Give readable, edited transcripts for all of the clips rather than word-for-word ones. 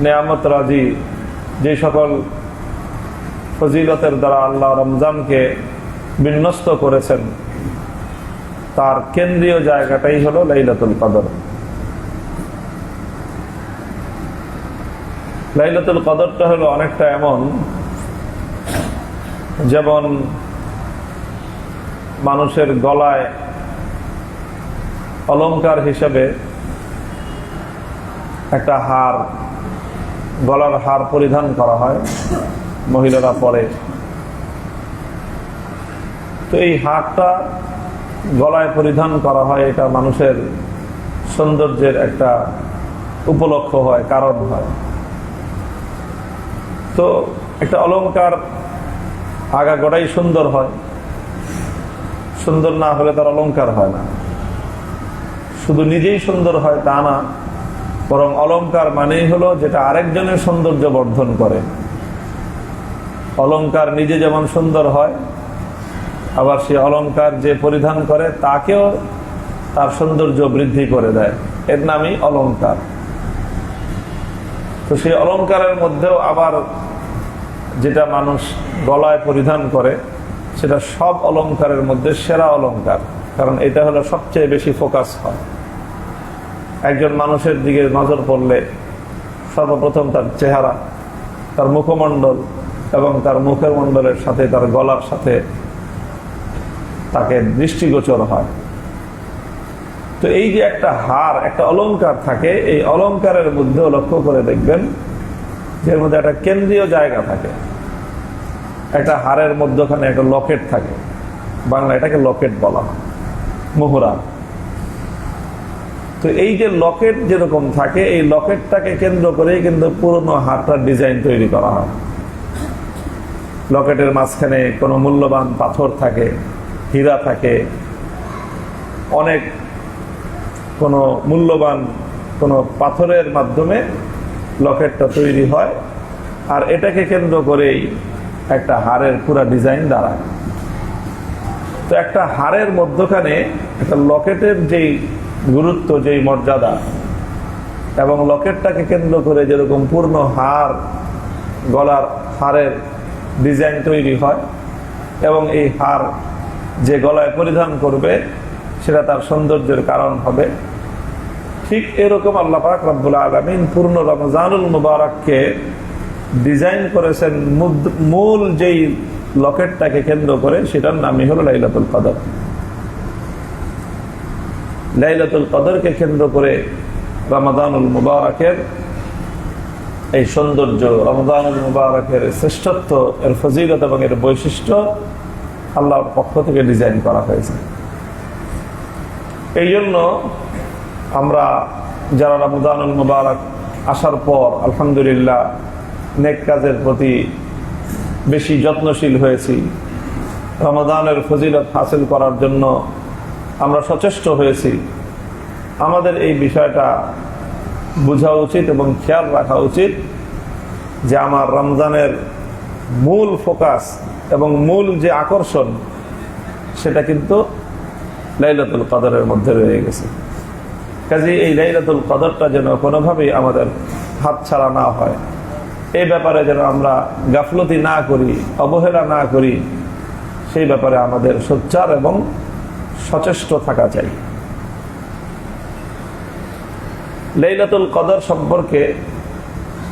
নেয়ামত রাজি, যে সকল ফজিলতের দ্বারা আল্লাহ রমজানকে বিন্যস্ত করেছেন, তার কেন্দ্রীয় জায়গাটাই হলো লাইলাতুল কদর। লাইলাতুল কদরটা হলো অনেকটা এমন, যেমন মানুষের গলায় অলংকার হিসেবে একটা হার, গলার হার পরিধান করা হয়, মহিলারা পরে। তো এই হারটা গলায় পরিধান করা হয়, এটা মানুষের সৌন্দর্যের একটা উপলক্ষ হয়, কারণ হয়। তো একটা অলংকার আগাগোড়াই সুন্দর হয়, সুন্দর না হলে তার অলংকার হয় না। শুধু নিজেই সুন্দর হয় তা না, বরং অলংকার মানেই হলো যেটা আরেকজনের সৌন্দর্য বর্ধন করে। অলংকার নিজে যেমন সুন্দর হয়, আবার সে অলংকার যে পরিধান করে তাকেও তার সৌন্দর্য বৃদ্ধি করে দেয়, এর নামই অলংকার। তো সেই অলংকারের মধ্যেও আবার যেটা মানুষ গলায় পরিধান করে, সেটা সব অলংকারের মধ্যে সেরা অলংকার, কারণ এটা হলো সবচেয়ে বেশি ফোকাস হয়। একজন মানুষের দিকে নজর পড়লে সর্বপ্রথম তার চেহারা, তার মুখমণ্ডল এবং তার মুখের মণ্ডলের সাথে তার গলার সাথে তাকে দৃষ্টিগোচর হয়। তো এই যে একটা হার, একটা অলংকার থাকে, এই অলংকারের মধ্যেও লক্ষ্য করে দেখবেন এর মধ্যে একটা কেন্দ্রীয় জায়গা থাকে। একটা হারের মধ্যখানে একটা লকেট থাকে, বাংলা এটাকে লকেট বলা হয়, মোহরা। তো এই যে লকেট যেরকম থাকে, এই লকেটটাকে কেন্দ্র করেই কিন্তু পুরনো হারটার ডিজাইন তৈরি করা হয়। লকেটের মাঝখানে কোনো মূল্যবান পাথর থাকে, হীরা থাকে, অনেক কোনো মূল্যবান কোনো পাথরের মাধ্যমে লকেটটা তৈরি হয়, আর এটাকে কেন্দ্র করেই একটা হারের পুরা ডিজাইন দাঁড়ায়। তো একটা হারের মধ্যখানে একটা লকেটের যেই গুরুত্ব, যেই মর্যাদা, এবং লকেটটাকে কেন্দ্র করে যেরকম পূর্ণ হার, গলার হারের ডিজাইন তৈরি হয়, এবং এই হার যে গলায় পরিধান করবে সেটা তার সৌন্দর্যের কারণ হবে, ঠিক এরকম আল্লাহ পাক রব্বুল আলামিন পূর্ণ রমজানুল মুবারককে ডিজাইন করেছেন মূল যেই লকেটটাকে কেন্দ্র করে, সেটার নামই হলো লাইলাতুল কদর। লাইলাতুল কদরকে কেন্দ্র করে রমজানুল মুবারকের এই সৌন্দর্য, রমজানুল মুবারকের শ্রেষ্ঠত্ব, এর ফজিলত এবং এর বৈশিষ্ট্য আল্লাহর পক্ষ থেকে ডিজাইন করা হয়েছে। এই জন্য আমরা যারা রমজানুল মুবারক আসার পর আলহামদুলিল্লাহ নেক কাজের প্রতি বেশি যত্নশীল হয়েছি, রমজানের ফজিলত হাসিল করার জন্য আমরা সচেষ্ট হয়েছি, আমাদের এই বিষয়টা বোঝা উচিত এবং খেয়াল রাখা উচিত যে আমার রমজানের মূল ফোকাস এবং মূল যে আকর্ষণ, সেটা কিন্তু লাইলাতুল কদরের মধ্যে রয়ে গেছে। কাজে এই লাইলাতুল কদরটা যেন কোনোভাবেই আমাদের হাতছাড়া না হয়, এই ব্যাপারে যেন আমরা গাফলতি না করি, অবহেলা না করি, সেই ব্যাপারে আমাদের সোচ্চার এবং সচেষ্ট থাকা চাই। লাইলাতুল কদর সম্পর্কে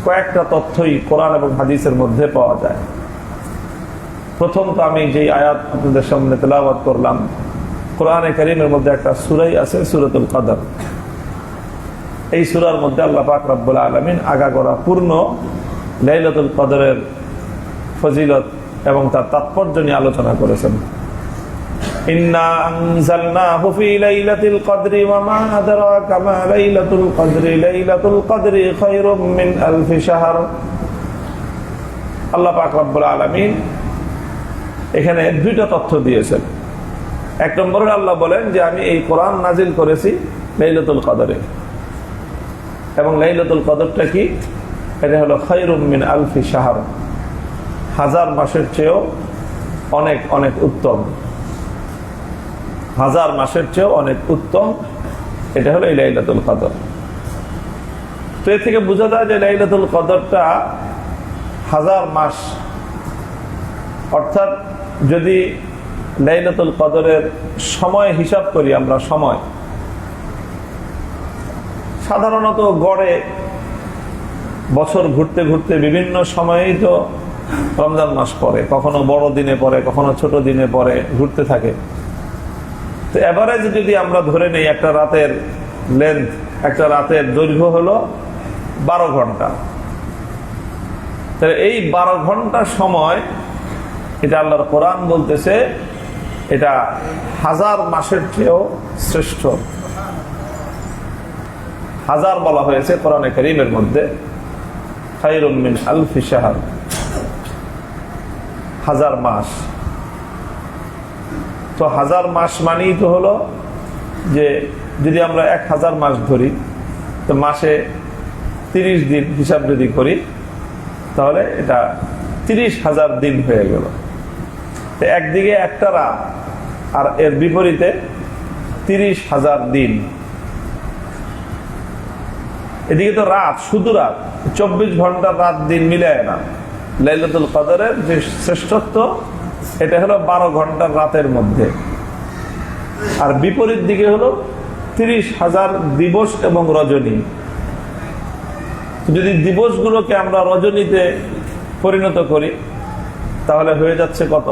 কয়েকটা তথ্যই কোরআন এবং হাদিসের মধ্যে পাওয়া যায়। প্রথম তো আমি যেই আয়াত আপনাদের সামনে তেলাওয়াত করলাম, কোরআনে কারীমের মধ্যে একটা সূরাই আছে, সূরাতুল কদর। এই সূরার মধ্যে আল্লাহ পাক রব্বুল আলামিন আগাগোড়া পূর্ণ লাইলাতুল কদরের ফজিলত এবং তার তাৎপর্য নিয়ে আলোচনা করেছেন। ইন্না আনজালনাহু ফি লাইলাতিল কদরি ওয়া মা আদরাকা মা লাইলাতুল কদরি লাইলাতুল কদরি খায়রুম মিন আলফি শাহর। আল্লাহ পাক রব্বুল আলামিন এখানে দুইটা তথ্য দিয়েছেন। এক নম্বরে আল্লাহ বলেন যে আমি এই কোরআন নাজিল করেছি লাইলাতুল কদরে, এবং লাইলাতুল কদরটা কি? এটা হলো খায়রুম মিন আলফি শাহর, 1000 মাসের চেয়েও অনেক অনেক উত্তম। 1000 মাসের চেয়েও অনেক উত্তম, এটা হলো এই লাইলাতুল কদর। তো এ থেকে বোঝা যায় যে লাইলাতুল কদরটা 1000 মাস, অর্থাৎ যদি লাইলাতুল কদরের সময় হিসাব করি আমরা, সময় সাধারণত গড়ে বছর ঘুরতে ঘুরতে বিভিন্ন সময়েই তো রমজান মাস পড়ে, কখনো বড় দিনে পড়ে, কখনো ছোট দিনে পড়ে, ঘুরতে থাকে। তো এভারেজ যদি আমরা ধরে নেই একটা রাতের লেন্থ, একটা রাতের দৈর্ঘ্য হলো 12 ঘন্টা, তাহলে এই 12 ঘন্টা সময়, এটা আল্লাহর কোরআন বলতেছে এটা 1000 মাসের চেয়েও শ্রেষ্ঠ। 1000 বলা হয়েছে কোরআনে কারীমের মধ্যে, খায়রুম মিন আলফি শাহর, 1000 মাস। তো 1000 মাস মানেই তো হলো যে যদি আমরা 1000 মাস ধরি, তো মাসে 30 দিন হিসাব যদি করি, তাহলে এটা 30,000 দিন হয়ে গেল। তো একদিকে একটা রাত, আর এর বিপরীতে 30,000 দিন। এদিকে তো রাত, শুধু রাত, 24 ঘন্টার রাত দিন মিলায় না। লাইলাতুল কদরের যে শ্রেষ্ঠত্ব, এটা হলো 12 ঘন্টার রাতের মধ্যে, আর বিপরীত দিকে হলো 30,000 দিবস এবং রজনী। যদি দিবসগুলোকে আমরা রজনীতে পরিণত করি, তাহলে হয়ে যাচ্ছে কত?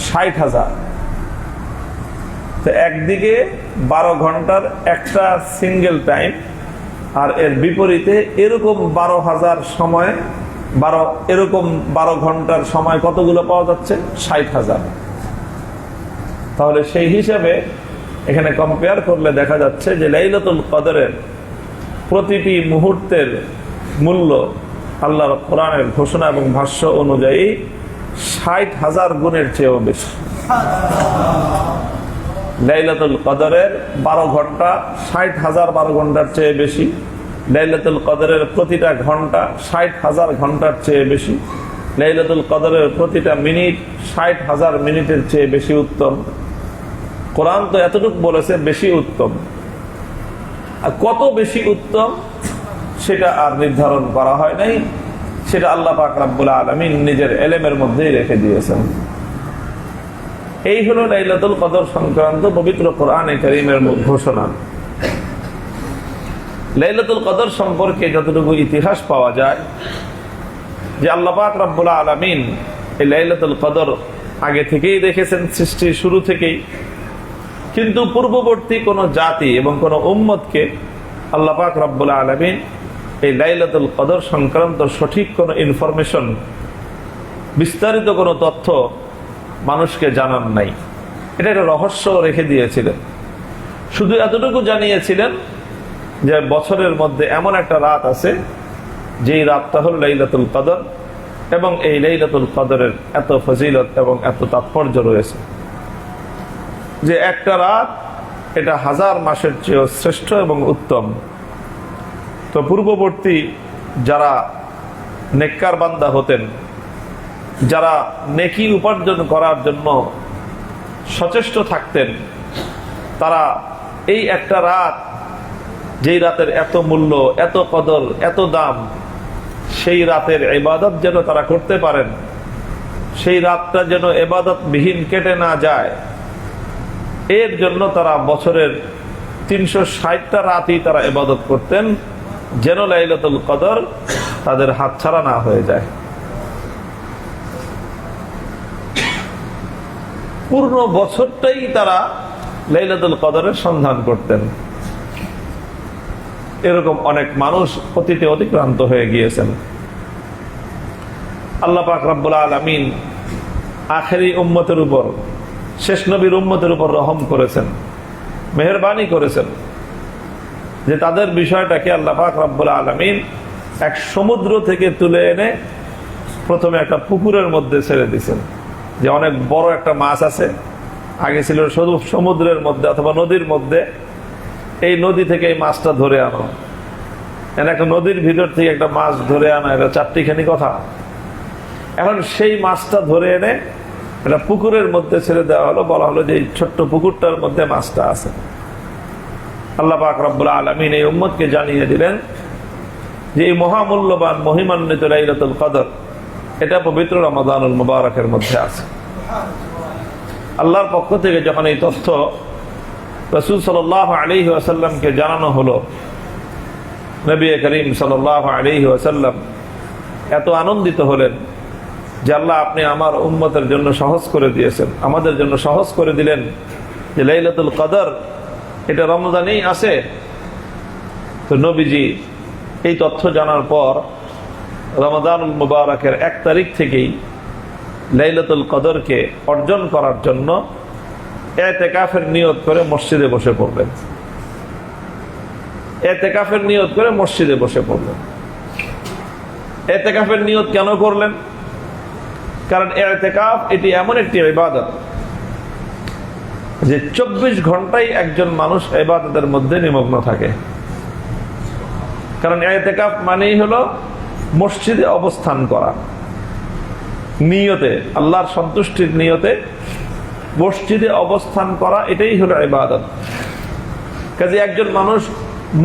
60,000। তো একদিকে 12 ঘন্টার একটা সিঙ্গেল টাইম, আর এর বিপরীতে এরকম 12,000 সময়, এরকম 12 ঘন্টার সময় কতগুলো পাওয়া যাচ্ছে? 60,000। তাহলে সেই হিসাবে এখানে কম্পেয়ার করলে দেখা যাচ্ছে যে লাইলাতুল কদরের প্রতিটি মুহূর্তের মূল্য আল্লাহর কোরআনের ঘোষণা এবং ভাষ্য অনুযায়ী 60,000 গুণের চেয়েও বেশি। লাইলাতুল কদরের 12 ঘন্টা 60,000 12 ঘন্টার চেয়ে বেশি। লাইলাতুল কদরের প্রতিটা ঘন্টা 60,000 ঘন্টার চেয়ে বেশি। লাইলাতুল কদরের প্রতিটা মিনিট 60,000 মিনিটের চেয়ে বেশি উত্তম। কোরআন তো এতটুকু বলেছে বেশি উত্তম, আর কত বেশি উত্তম সেটা আর নির্ধারণ করা হয় নাই, সেটা আল্লাহ পাক রব্বুল আলামিন নিজের ইলমের মধ্যেই রেখে দিয়েছেন। এই হলো লাইলাতুল কদর সংক্রান্ত পবিত্র কোরআনে কারীমের ঘোষণা। লাইলাতুল কদর সম্পর্কে যতটুকু ইতিহাস পাওয়া যায়, যে আল্লাহ পাক রব্বুল আলামিন এই লাইলাতুল কদর আগে থেকেই দেখেছেন, সৃষ্টির শুরু থেকেই। কিন্তু পূর্ববর্তী কোন জাতি এবং কোন উম্মতকে আল্লাহ পাক রব্বুল আলামিন এই লাইলাতুল কদর সংক্রান্ত সঠিক কোন ইনফরমেশন, বিস্তারিত কোন তথ্য মানুষকে জানান নাই। এটা একটা রহস্য রেখে দিয়েছিলেন। শুধু এতটুকু জানিয়েছিলেন যে বছরের মধ্যে এমন একটা রাত আছে, যেই রাতটা হল লাইলাতুল কদর, এবং এই লাইলাতুল কদরের এত ফজিলত এবং এত তাৎপর্য রয়েছে যে একটা রাত এটা 1000 মাসের চেয়েও শ্রেষ্ঠ এবং উত্তম। তো পূর্ববর্তী যারা নেককার বান্দা হতেন, যারা নেকি উপার্জন করার জন্য সচেষ্ট থাকতেন, তারা এই একটা রাত, যেই রাতের এত মূল্য, এত কদর, এত দাম, সেই রাতের ইবাদত যেন তারা করতে পারেন, সেই রাতটা যেন ইবাদত বিহীন কেটে না যায়, এর জন্য তারা বছরের 360টা রাতই তারা ইবাদত করতেন, যেন লাইলাতুল কদর তাদের হাতছাড়া না হয়ে যায়। পূর্ণ বছরটাই তারা লাইলাতুল কদরের সন্ধান করতেন। এরকম অনেক মানুষ অতীতে অতিক্রান্ত হয়ে গিয়েছেন। আল্লাহ পাক রব্বুল আলামিন আখেরি উম্মতের উপর, শেষ নবীর উম্মতের উপর রহম করেছেন, মেহেরবানি করেছেন, যে তাদের বিষয়টাকে আল্লাহ পাক রব্বুল আলামিন এক সমুদ্র থেকে তুলে এনে প্রথমে একটা পুকুরের মধ্যে ছেড়ে দিয়েছেন। যে অনেক বড় একটা মাছ আছে, আগে ছিল শুধু সমুদ্রের মধ্যে অথবা নদীর মধ্যে, এই নদী থেকে এই মাছটা ধরে আনো। একটা নদীর ভিতর থেকে একটা মাছ ধরে আনা, এটা চারটিখানি কথা। এখন সেই মাছটা ধরে এনে এটা পুকুরের মধ্যে ছেড়ে দেওয়া হলো, বলা হলো যে এই ছোট্ট পুকুরটার মধ্যে মাছটা আছে। আল্লাহ পাক রব্বুল আলামিন এই উম্মতকে জানিয়ে দিলেন যে এই মহামূল্যবান মহিমান্বিত লাইলাতুল কদর এটা পবিত্র রমাদানুল মুবারকের মধ্যে আছে। আল্লাহর পক্ষ থেকে যখন এই তথ্য রাসূল সাল্লাল্লাহু আলাইহি ওয়াসাল্লামকে জানানো হলো, নবী করিম সাল্লাল্লাহু আলাইহি ওয়াসাল্লাম এত আনন্দিত হলেন যে আল্লাহ আপনি আমার উম্মতের জন্য সহজ করে দিয়েছেন, আমাদের জন্য সহজ করে দিলেন যে লাইলাতুল কদর এটা রমজানেই আছে। তো নবীজি এই তথ্য জানার পর রমাদানুল মুবারকের 1 তারিখ থেকেই লাইলাতুল কদরকে অর্জন করার জন্য ইতিকাফের নিয়ত করে মসজিদে বসে পড়লেন। ইতিকাফের নিয়ত করে মসজিদে বসে পড়লেন। ইতিকাফের নিয়ত কেন করলেন? কারণ ইতিকাফ এটি এমন একটি ইবাদত যে 24 ঘন্টাই একজন মানুষ ইবাদতের মধ্যে নিমগ্ন থাকে। কারণ ইতিকাফ মানেই হলো মসজিদে অবস্থান করা, নিয়তে আল্লাহর সন্তুষ্টির নিয়তে মসজিদে অবস্থান করা, এটাই হলো ইবাদত। কাজে একজন মানুষ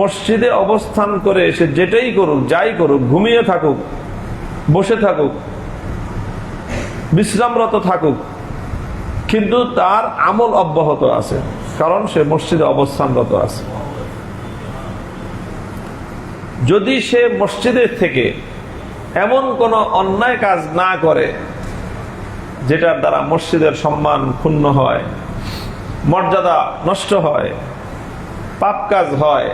মসজিদে অবস্থান করে সে যেটাই করুক, যাই করুক, ঘুমিয়ে থাকুক, বসে থাকুক, বিশ্রামরত থাকুক, কিন্তু তার আমল অব্যাহত আছে, কারণ সে মসজিদে অবস্থানরত আছে। যদি সে মসজিদের থেকে এমন কোন অন্যায় কাজ না করে যেটার দ্বারা মসজিদের সম্মান ক্ষুণ্ণ হয়, মর্যাদা নষ্ট হয়, পাপ কাজ হয়,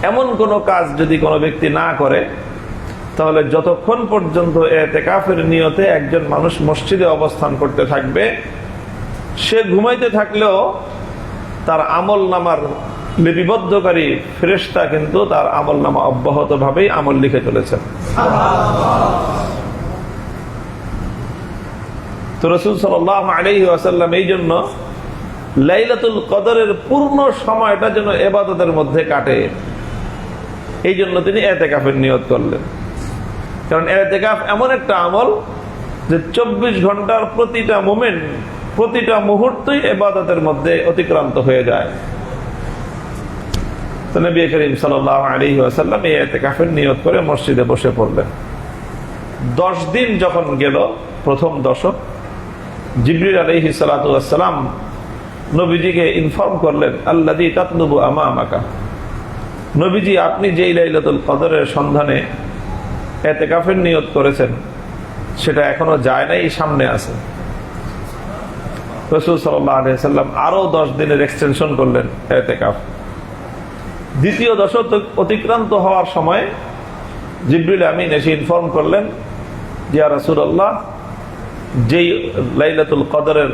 এমন কোন কাজ যদি কোনো ব্যক্তি না করে, তাহলে যতক্ষণ পর্যন্ত ইতিকাফের নিয়তে একজন মানুষ মসজিদে অবস্থান করতে থাকবে, সে ঘুমাইতে থাকলেও তার আমল নামার লিপিবদ্ধকারী ফেরেশতা কিন্তু তার আমল নামা অব্যাহত ভাবেই আমল লিখে চলেছেন। তো রাসূল সাল্লাল্লাহু আলাইহি ওয়াসাল্লাম এই জন্য লাইলাতুল কদরের পূর্ণ সময়টা যেন ইবাদতের মধ্যে কাটে, এই জন্য তিনি ইতিকাফের নিয়ত করলেন। কারণ ইতিকাফ এমন একটা আমল যে 24 ঘন্টার প্রতিটা মোমেন্ট, প্রতিটা মুহূর্তই ইবাদতের মধ্যে অতিক্রান্ত হয়ে যায়। তো নবী করিম সাল্লাল্লাহু আলাইহি ওয়াসাল্লাম এই ইতিকাফের নিয়ত করে মসজিদে বসে পড়লেন। 10 দিন যখন গেল, প্রথম দশক, জিবরিল আলাইহিস সালাতু ওয়াস সালাম নবীজিকে ইনফর্ম করলেন, আল্লাযী তাতলুবু আমামাকা, নবীজি আপনি যেই লাইলাতুল কদরের সন্ধানে ইতিকাফের নিয়ত করেছেন সেটা এখনো যায় নাই, সামনে আছে। রাসূল সাল্লাল্লাহু আলাইহি ওয়াসাল্লাম আরো 10 দিনের এক্সটেনশন করলেন ইতিকাফ। দ্বিতীয় দশক অতিক্রান্ত হওয়ার সময় জিবরিল আমিন এসে ইনফর্ম করলেন, ইয়া রাসূলুল্লাহ, যেই লাইলাতুল কদরের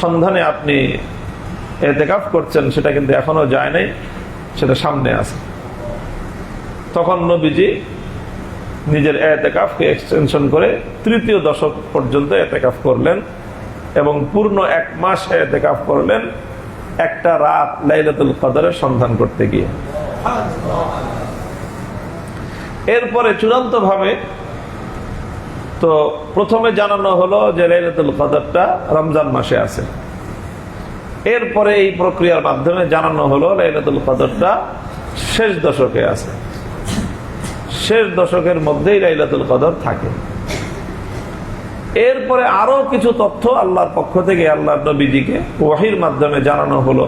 সন্ধানে আপনি ইতিকাফ করছেন সেটা কিন্তু এখনো যায় নাই, সেটা সামনে আছে। তখন নবীজি নিজের ইতিকাফকে এক্সটেনশন করে 3য় দশক পর্যন্ত ইতিকাফ করলেন এবং পূর্ণ 1 মাস ইতিকাফ করলেন একটা রাত লাইলাতুল কদরের সন্ধান করতে গিয়ে। এরপরে চূড়ান্ত ভাবে তো প্রথমে জানানো হলো যে লাইলাতুল কদরটা রমজান মাসে আছে। এরপরে এই প্রক্রিয়ার মাধ্যমে জানানো হলো লাইলাতুল কদরটা শেষ দশকে আছে, শেষ দশকের মধ্যেই লাইলাতুল কদর থাকে। এরপরে আরো কিছু তথ্য আল্লাহর পক্ষ থেকে আল্লাহর নবীজিকে ওহীর মাধ্যমে জানানো হলো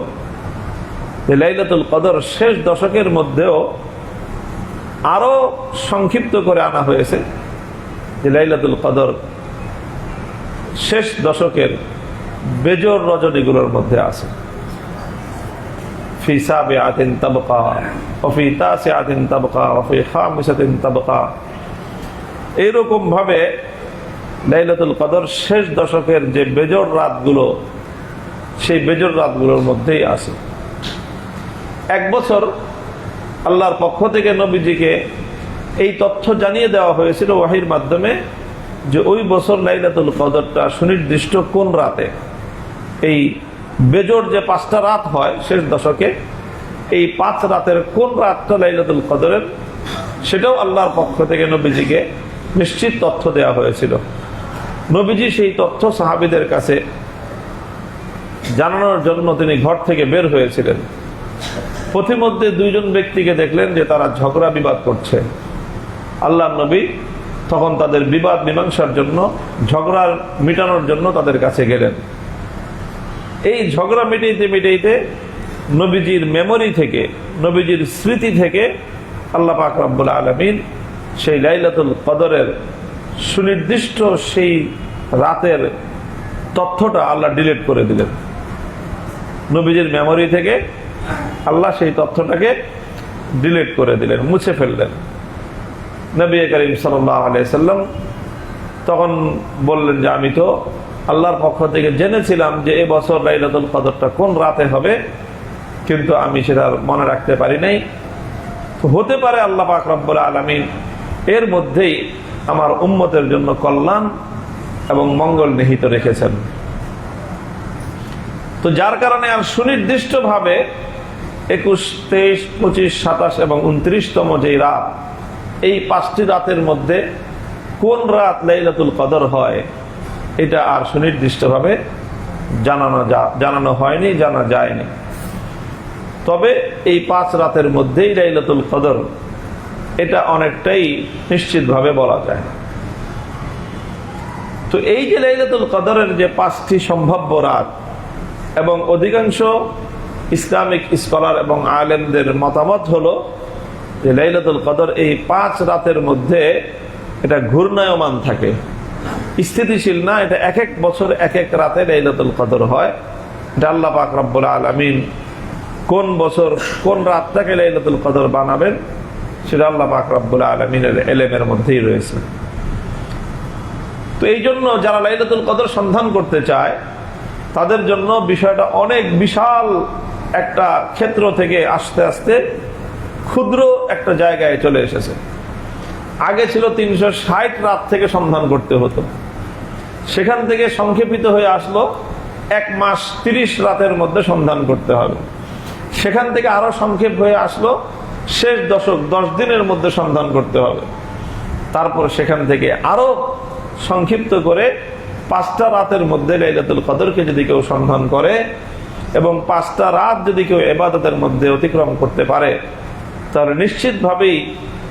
যে লাইলাতুল কদর শেষ দশকের মধ্যেও আরো সংক্ষিপ্ত করে আনা হয়েছে যে লাইলাতুল কদর শেষ দশকের বেজর রজনীগুলোর মধ্যে আছে। ফি সাবিআতিন তাবকা ওয়া ফি তাসিআতিন তাবকা ওয়া ফি খামিসাতিন তাবকা, এইরকম ভাবে লাইলাতুল কদর শেষ দশকের যে বেজর রাতগুলো, সেই বেজর রাতগুলোর মধ্যেই আছে। 1 বছর আল্লাহর পক্ষ থেকে নবীজিকে এই তথ্য জানিয়ে দেওয়া হয়েছিল ওহীর মাধ্যমে যে ওই বছর লাইলাতুল কদরটা সুনির্দিষ্ট কোন রাতে, এই বেজর যে 5টা রাত হয় শেষ দশকে, এই 5 রাতের কোন রাতটা লাইলাতুল কদরের, সেটাও আল্লাহর পক্ষ থেকে নবীজিকে নিশ্চিত তথ্য দেওয়া হয়েছিল। নবীজি সেই তথ্য সাহাবীদের কাছে জানানোর জন্য তিনি ঘর থেকে বের হয়েছিলেন। পথিমধ্যে 2 জন ব্যক্তিকে দেখলেন যে তারা ঝগড়া বিবাদ করছে। আল্লাহ নবী তখন তাদের বিবাদ মীমাংসার জন্য, ঝগড়া মিটানোর জন্য তাদের কাছে গেলেন। এই ঝগড়া মিটাইতে মিটাইতে নবীজির মেমোরি থেকে, নবীজির স্মৃতি থেকে আল্লাহ পাক রব্বুল আলামিন সেই লাইলাতুল কদরের সুনির্দিষ্ট সেই রাতের তথ্যটা আল্লাহ ডিলিট করে দিলেন। নবীজির মেমোরি থেকে আল্লাহ সেই তথ্যটাকে ডিলিট করে দিলেন, মুছে ফেললেন। নবী করিম সাল্লাল্লাহু আলাইহি সাল্লাম তখন বললেন যে আমি তো আল্লাহর পক্ষ থেকে জেনেছিলাম যে এবছর লাইলাতুল কদরটা কোন রাতে হবে, কিন্তু আমি সেটা মনে রাখতে পারি নাই। তো হতে পারে আল্লাহ পাক রব্বুল আলামিন এর মধ্যেই আমার উম্মতের জন্য কল্যাণ এবং মঙ্গল নিহিত রেখেছেন। তো যার কারণে আর সুনির্দিষ্টভাবে 21, 23, 25, 27 এবং 29তম যেই রাত, এই 5টি রাতের মধ্যে কোন রাত লাইলাতুল কদর হয় এটা আর সুনির্দিষ্টভাবে জানানো হয়নি, জানা যায়নি। তবে এই 5 রাতের মধ্যেই লাইলাতুল কদর, এটা অনেকটাই নিশ্চিতভাবে বলা যায়। তো এই যে লাইলাতুল কদরের যে 5টি সম্ভাব্য রাত, এবং অধিকাংশ ইসলামিক স্কলার এবং আলেমদের মতামত হলো যে লাইলাতুল কদর এই 5 রাতের মধ্যে এটা ঘূর্ণায়মান থাকে, স্থিতিশীল না। এটা এক এক বছর এক এক রাতে লাইলাতুল কদর হয়। এটা আল্লাহ পাক রব্বুল আলামিন কোন বছর কোন রাতটাকে লাইলাতুল কদর বানাবেন সেটা আল্লাহ পাক রব্বুল আলামিনের ইলমের মধ্যেই রয়েছে। তো এই জন্য যারা লাইলাতুল কদর সন্ধান করতে চায় তাদের জন্য বিষয়টা অনেক বিশাল একটা ক্ষেত্র থেকে আস্তে আস্তে ক্ষুদ্র একটা জায়গায় চলে এসেছে। আগে ছিল 360 রাত থেকে সন্ধান করতে হতো, সেখান থেকে সংক্ষেপিত হয়ে আসলো 1 মাস 30 রাতের মধ্যে সন্ধান করতে হবে। সেখান থেকে আরো সংক্ষেপ হয়ে আসলো শেষ দশক 10 দিনের মধ্যে সন্ধান করতে হবে। তারপর সেখান থেকে আরো সংক্ষিপ্ত করে 5টা রাতের মধ্যে লাইলাতুল কদরকে যদি কেউ সন্ধান করে এবং 5টা রাত যদি কেউ ইবাদতের মধ্যে অতিক্রম করতে পারে, তাহলে নিশ্চিতভাবেই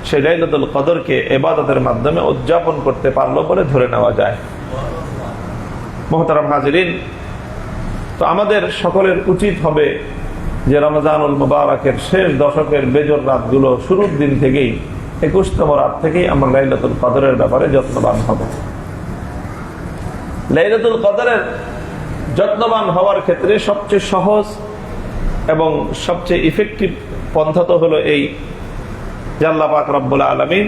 সেই লাইলাতুল কদরকে ইবাদতের মাধ্যমে উদযাপন করতে পারলো বলে ধরে নেওয়া যায়। মুহতারাম হাজিরিন, তো আমাদের সকলের উচিত হবে যে রমজানুল মুবারকের শেষ দশকের বেজর রাতগুলো শুরুর দিন থেকেই 21তম রাত থেকেই আমরা লাইলাতুল কদরের ব্যাপারে যত্নবান হব। লাইলাতুল কদরের যত্নবান হওয়ার ক্ষেত্রে সবচেয়ে সহজ এবং সবচেয়ে ইফেক্টিভ পন্থা তো হলো এই যে আল্লাহ পাক রব্বুল আলামিন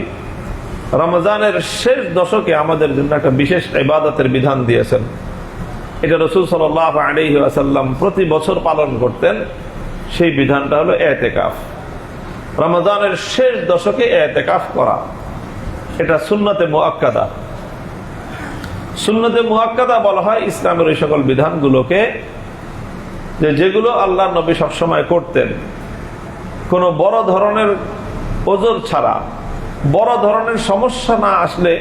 রমজানের শেষ দশকে আমাদের জন্য একটা বিশেষ ইবাদতের বিধান দিয়েছেন। এটা রাসূল সাল্লাল্লাহু আলাইহি ওয়াসাল্লাম প্রতি বছর পালন করতেন। সেই বিধানটা হলো ইতিকাফ। রমজানের শেষ দশকে ইতিকাফ করা, এটা সুন্নতে মুআক্কাদা। সুন্নতে মুআক্কাদা বলা হয় ইসলামের ওই সকল বিধানগুলোকে যেগুলো আল্লাহর নবী সবসময় করতেন, কোনো বড় ধরনের ওজর ছাড়া, বড় ধরনের সমস্যা না আসলে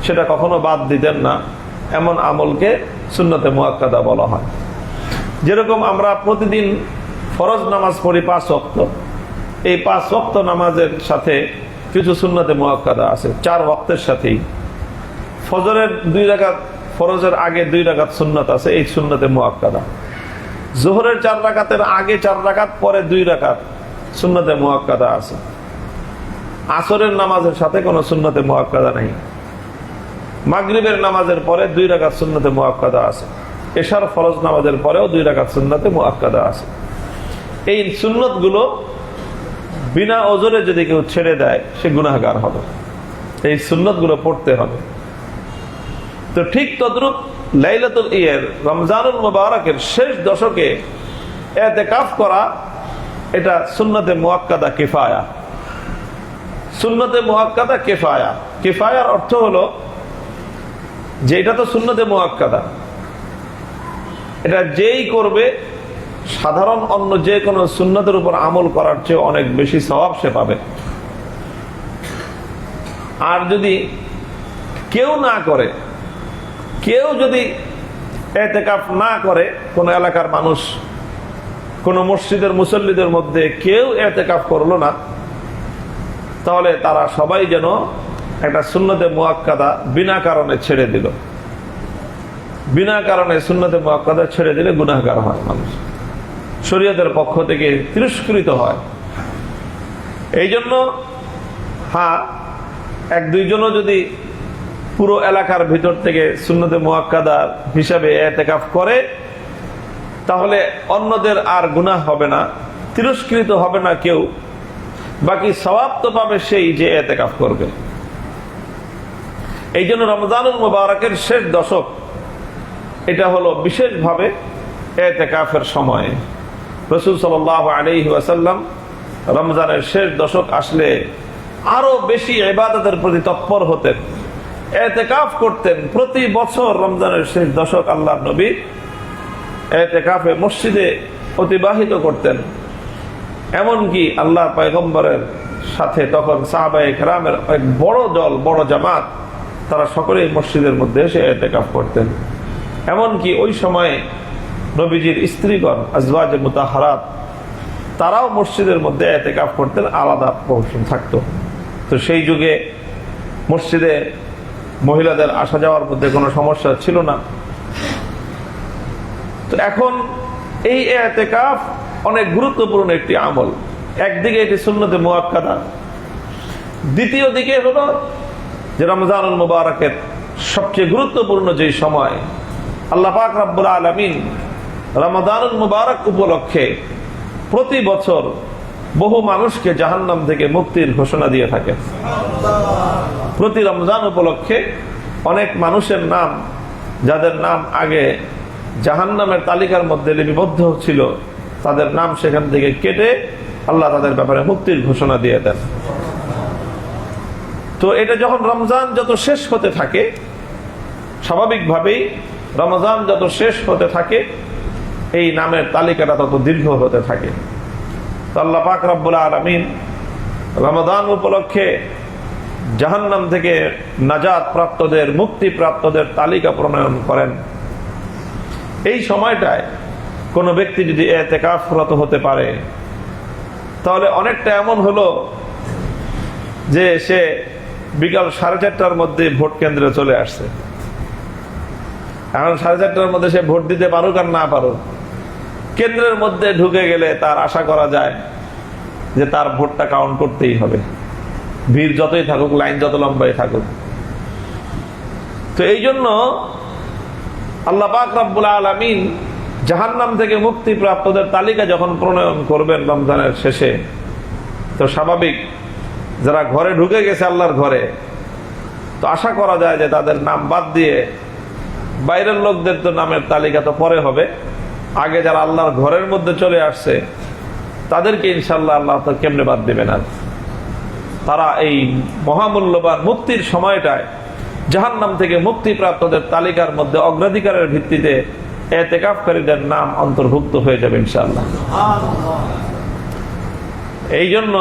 সেটা কখনো বাদ দিতেন না। এমন আমলকে সুন্নতে মুআক্কাদা বলা হয়। যেরকম আমরা প্রতিদিন ফরজ নামাজ পড়ি 5 ওয়াক্ত, এই 5 ওয়াক্ত নামাজের সাথে কিছু সুন্নতে মুআক্কাদা আছে। 4 ওয়াক্তের সাথেই ফজরের 2 রাকাত, ফরজের আগে 2 রাকাত সুন্নত আছে, এই সুন্নতে মুআক্কাদা। যোহরের 4 রাকাতের আগে 4 রাকাত, পরে 2 রাকাত সুন্নতে মুআক্কাদা আছে। আসরের নামাজের সাথে কোনো সুন্নতে মুআক্কাদা নেই। মাগরিবের নামাজের পরে 2 রাকাত সুন্নতে মুআক্কাদা আছে। এশার ফরজ নামাজের পরেও 2 রাকাত সুন্নতে মুআক্কাদা আছে। এই সুন্নতগুলো বিনা ওজরে যদি কেউ ছেড়ে দেয় সে গুনাহগার হবে। এই সুন্নতগুলো পড়তে হবে। তো ঠিক তদ্রূপ লাইলাতুল রমজানুল মুবারকের শেষ দশকে ইতিকাফ করা, এটা সুন্নতে মুআক্কাদা কিফায়া। সুন্নতে মুআক্কাদা কিফায়া, কিফায়ার অর্থ হলো যে এটা তো সুন্নতে মুআক্কাদা, এটা যেই করবে সাধারণ অন্য যে কোনো সুন্নতের উপর আমল করার চেয়ে অনেক বেশি সওয়াব সে পাবে। আর যদি কেউ না করে, কেউ যদি ইতিকাফ না করে, কোন এলাকার মানুষ, কোন মসজিদের মুসল্লিদের মধ্যে কেউ ইতিকাফ করলো না, তাহলে তারা সবাই যেন একটা সুন্নতে মুআক্কাদা বিনা কারণে ছেড়ে দিল, বিনা কারণে সুন্নতে মুআক্কাদা ছেড়ে দিলে গুনাহগার হয় মানুষ, শরীয়তের পক্ষ থেকে তিরস্কৃত হয়। এই জন্য হ্যাঁ, এক দুইজনও যদি পুরো এলাকার ভিতর থেকে সুন্নতে মুআক্কাদা হিসাবে ইতিকাফ করে, তাহলে অন্যদের আর গুনাহ হবে না, তিরস্কৃত হবে না কেউ, বাকি সওয়াব তো পাবে সেই যে ইতিকাফ করবে। এই জন্য রমজানুল মুবারকের শেষ দশক এটা হলো বিশেষভাবে ইতিকাফের সময়। রাসূল সাল্লাল্লাহু আলাইহি ওয়াসাল্লাম রমজানের শেষ দশক আসলে আরো বেশি ইবাদতের প্রতি তৎপর হতেন, ইতিকাফ করতেন। প্রতি বছর রমজানের শেষ দশক আল্লাহর নবী ইতিকাফে মসজিদে অতিবাহিত করতেন। এমনকি আল্লাহর পয়গম্বরের সাথে তখন সাহাবায়ে কেরামের এক বড় দল, বড় জামাত, তারা সকলেই মসজিদের মধ্যে এসে ইতিকাফ করতেন। এমনকি ওই সময়ে নবীজির স্ত্রীগণ আজওয়াজে মুতাহহারাত তারাও মসজিদের মধ্যে ইতিকাফ করতেন, আলাদা প্রহসন থাকতো। তো সেই যুগে মসজিদে মহিলাদের আসা যাওয়ার মধ্যে কোনো সমস্যা ছিল না। তো এখন এই ইতিকাফ অনেক গুরুত্বপূর্ণ একটি আমল। একদিকে এটি সুন্নতে মুআক্কাদা, দ্বিতীয় দিকে হলো যে রমজানুল মুবারকের সবচেয়ে গুরুত্বপূর্ণ যে সময় আল্লাহ পাক রব্বুল আলামিন রমজানুল মুবারক উপলক্ষে প্রতি বছর বহু মানুষকে জাহান্নাম থেকে মুক্তির ঘোষণা দিয়ে থাকেন। প্রতি রমজান উপলক্ষে অনেক মানুষের নাম, যাদের নাম আগে জাহান্নামের তালিকার মধ্যে লিপিবদ্ধ ছিল, তাদের নাম সেখান থেকে কেটে আল্লাহ তাদের ব্যাপারে মুক্তির ঘোষণা দিয়ে দেন। তো এটা যখন রমজান যত শেষ হতে থাকে, স্বাভাবিকভাবেই রমজান যত শেষ হতে থাকে এই নামের তালিকাটা তত দীর্ঘ হতে থাকে। তো আল্লাহ পাক রব্বুল আলামিন রমজান উপলক্ষে জাহান্নাম থেকে নাজাত প্রাপ্তদের, মুক্তি প্রাপ্তদের তালিকা প্রণয়ন করেন। এই সময়টায় কোনো ব্যক্তি যদি ইতিকাফরত হতে পারে, তাহলে অনেকটা এমন হলো যে সে বিকাল 4:30টার মধ্যে ভোট কেন্দ্রে চলে আসছে। এখন 4:30টার মধ্যে সে ভোট দিতে পারুক আর না পারুক, কেন্দ্রের মধ্যে ঢুকে গেলে তার আশা করা যায় যে তার ভোটটা কাউন্ট করতেই হবে, ভিড় যতই থাকুক, লাইন যত লম্বাই থাকুক। তো এই জন্য আল্লাহ পাক রব্বুল আলামিন জাহান্নাম থেকে মুক্তি প্রাপ্তদের তালিকা যখন প্রণয়ন করবেন রমজানের শেষে, তো স্বাভাবিক যারা ঘরে ঢুকে গেছে আল্লাহর ঘরে, তো আশা করা যায় যে তাদের নাম বাদ দিয়ে বাইরের লোকদের তো নামের তালিকা তো পরে হবে, আগে যারা আল্লাহর ঘরের মধ্যে চলে আসছে তাদেরকে ইনশাআল্লাহ আল্লাহ তো কেমনে বাদ দেবেন। আর তারা এই মহামূল্যবান মুক্তির সময়টায় জাহান্নাম থেকে মুক্তি প্রাপ্তদের তালিকার মধ্যে অগ্রাধিকারের ভিত্তিতে ইতিকাফকারীদের নাম অন্তর্ভুক্ত হয়ে যাবে ইনশাআল্লাহ। এই জন্য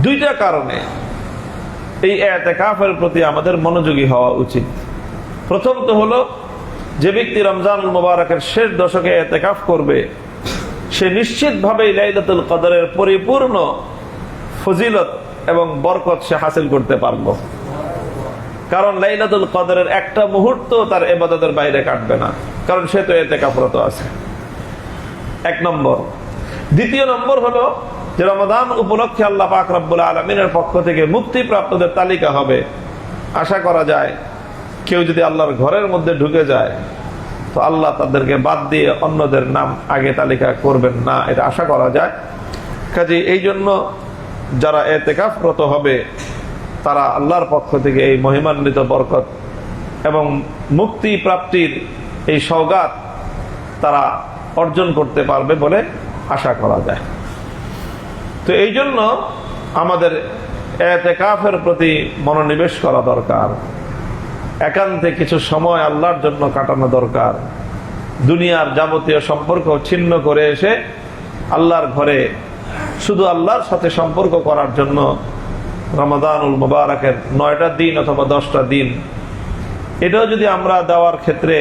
দুইটা কারণে এই ইতিকাফের প্রতি আমাদের মনোযোগী হওয়া উচিত। প্রথম তো হলো, যে ব্যক্তি রমজানুল মুবারকের শেষ দশকে ইতিকাফ করবে সে নিশ্চিতভাবেই লাইলাতুল কদরের পরিপূর্ণ ফজিলত এবং বরকত সে হাসিল করতে পারলো। কারণ লাইলাতুল কদরের একটা মুহূর্ত তার ইবাদতের বাইরে কাটবে না, কারণ সে তো ইতিকাফরত আছে, এক নম্বর। দ্বিতীয় নম্বর হলো যে রমাদান উপলক্ষে আল্লাহ পাক রব্বুল আলামিনের পক্ষ থেকে মুক্তি প্রাপ্তদের তালিকা হবে। আশা করা যায় কেউ যদি আল্লাহর ঘরের মধ্যে ঢুকে যায় তো আল্লাহ তাদেরকে বাদ দিয়ে অন্যদের নাম আগে তালিকা করবেন না, এটা আশা করা যায়। কাজে এই জন্য যারা ইতিকাফরত হবে তারা আল্লাহর পক্ষ থেকে এই মহিমান্বিত বরকত এবং মুক্তি প্রাপ্তির এই সওগাত তারা অর্জন করতে পারবে বলে আশা করা যায়। তো এই জন্য আমাদের ইতিকাফের প্রতি মনোনিবেশ করা দরকার, একান্তে কিছু সময় আল্লাহর জন্য কাটানো দরকার। দুনিয়ার যাবতীয় সম্পর্ক ছিন্ন করে এসে আল্লাহর ঘরে শুধু আল্লাহর সাথে সম্পর্ক করার জন্য রমাদানুল মুবারকের 9টা দিন অথবা 10টা দিন, এটাও যদি আমরা দেওয়ার ক্ষেত্রে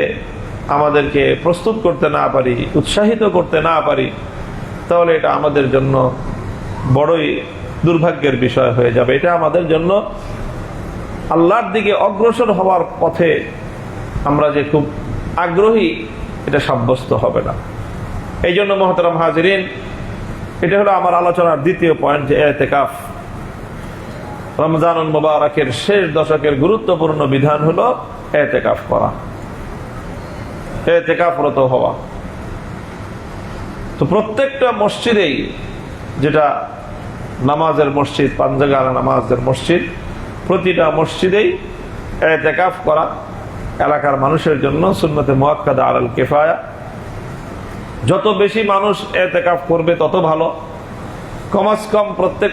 আমাদেরকে প্রস্তুত করতে না পারি, উৎসাহিত করতে না পারি, তাহলে এটা আমাদের জন্য বড়ই দুর্ভাগ্যের বিষয় হয়ে যাবে। এটা আমাদের জন্য আল্লাহর দিকে অগ্রসর হওয়ার পথে আমরা যে খুব আগ্রহী এটা সাব্যস্ত হবে না। এই জন্য মুহতারাম হাজিরিন, এটা হলো আমার আলোচনার দ্বিতীয় পয়েন্ট, যে ইতিকাফ। রমজানুল মুবারকের শেষ দশকের গুরুত্বপূর্ণ বিধান হলো ইতিকাফ করা, ইতিকাফরত হওয়া। তো প্রত্যেকটা মসজিদেই, যেটা নামাজের মসজিদ, পাঞ্জাগার নামাজের মসজিদ, প্রতিটা মসজিদেই ইতিকাফ করা এলাকার মানুষের জন্য সুন্নতে মুআক্কাদা আলাল কিফায়া। যত বেশি মানুষ ইতিকাফ করবে তত ভালো। কমাস কম প্রত্যেক